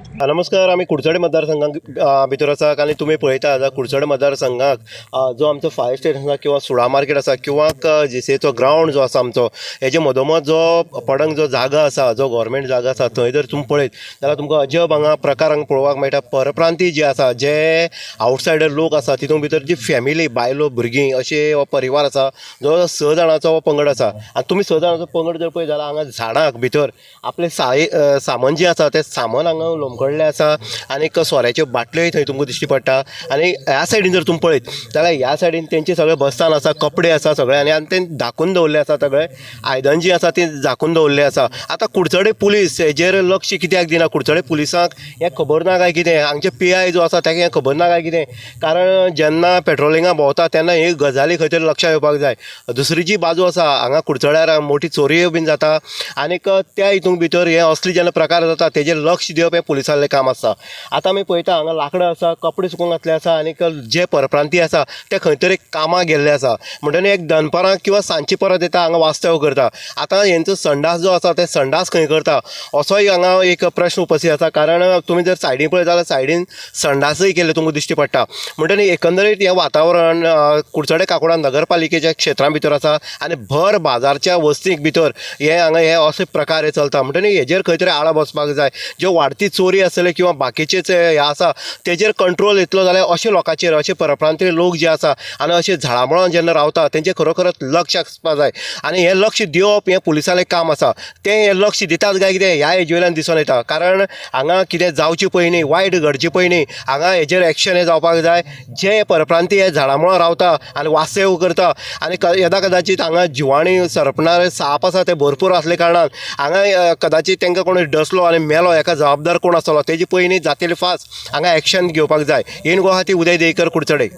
नमस्कार. आम्ही कुडचडे मतदारसंघाक भितर आसा आनी तुमी पळयता आतां कुडचडे मतदारसंघाक जो आमचो फायर स्टेशन आसा किंवा सुडा मार्केट आसा किंवा जेसीचो ग्रावंड जो आसा आमचो हेजे मदोमद जो पडंग जो जागा आसा जो गव्हर्मेंट जागा आसा थंय जर तुमी पळयत जाल्यार तुमकां अजब हांगा प्रकार हांगा पळोवपाक मेळटा. परप्रांती जे आसा जे आवटसायडर लोक आसा तितून भितर जी फॅमिली बायलो भुरगीं अशे हो परिवार आसा जो 6 जाणांचो हो पंगड आसा. आनी तुमी 6 जाणांचो पंगड जर पळयत जाल्यार हांगा झाडांक भितर आपले सामान जें आसा तें सामान हांगा लोंबकळ्ळें आसा आनीक सोऱ्याच्यो बाटल्योय थंय तुमकां दिश्टी पडटा. आनी ह्या सायडीन जर तुमी पळयत जाल्यार ह्या सायडीन तेंचे सगळे बसस्थान आसा, कपडे आसा सगळे आनी तें धाकून दवरलें आसा. सगळे आयदन जी आसा ती झाकून दवरलें आसा. आतां कुडचडे पुलीस हेजेर लक्ष कित्याक दिना? कुडचडे पुलिसांक हें खबर ना काय कितें? हांगचे PI जो आसा ताका हें खबर ना काय कितें? कारण जेन्ना पेट्रोलिंगा भोंवता तेन्ना हे गजाली खंय तरी लक्षांत येवपाक जाय. दुसरी जी बाजू आसा हांगा कुडचड्यार मोठी चोरयो बीन जाता आनीक त्या हितून भितर हे असले जेन्ना प्रकार जाता तेजेर लक्ष दिवप हें पुलिसांतलें काम आसता. आतां आमी पळयता हांगा लांकडां आसा, कपडे सुकूंक घातले आसा आनीक जे परप्रांती आसा ते खंय तरी कामाक गेल्ले आसा. म्हणटनी एक दनपारां किंवा सांजची परत येता हांगा वास्तव करता. आतां हेंचो संडास जो आसा ते संडास खंय करता असोय हांगा एक प्रश्न उपस्थित आसा. कारण तुमी जर सायडीन पळयत जाल्यार सायडीन संडासय केल्ले तुमकां दिश्टी पडटा. म्हणटनी एकंदरीत हें वातावरण कुडचडे काकोडा नगरपालिकेच्या क्षेत्रां भितर आसा आनी भर बाजारच्या वस्तीक भितर हे अशे प्रकार हे चलता. म्हणटनी हेजेर खंय तरी आळा बसपाक जाय. ज्यो वाडटी चोरी आसतले किंवा बाकीचेच हे आसा तेजेर कंट्रोल येतलो जाल्यार अशे लोकांचेर अशे परप्रांतीय लोक जे आसा आनी अशे झाडामळान जेन्ना रावता तेंचेर खरोखरच लक्ष आसपाक जाय. आनी हें लक्ष दिवप हें पुलिसांचें काम आसा. तें हें लक्ष दितात काय कितें ह्या हेजे वयल्यान दिसून येता. कारण हांगा कितें जावचे पयलीं वायट घडचे पयलीं हांगा हेजेर एक्शन हें जावपाक जाय. जे परप्रांती हे झाडामळान रावता आनी वास्तव करता आनी येदा कदाचित हांगा जिवाणी सरपणारे साप आसा ते भरपूर आसले कारणान हांगा कदाचित तांकां कोणी डसलो आनी मेलो हेका जबाबदार कोण आसतलो तेजी पयलीं जातली फास्ट हांगा एक्शन घेवपाक जाय. इन गुवाहाटी उदय देयकर कुडचडे.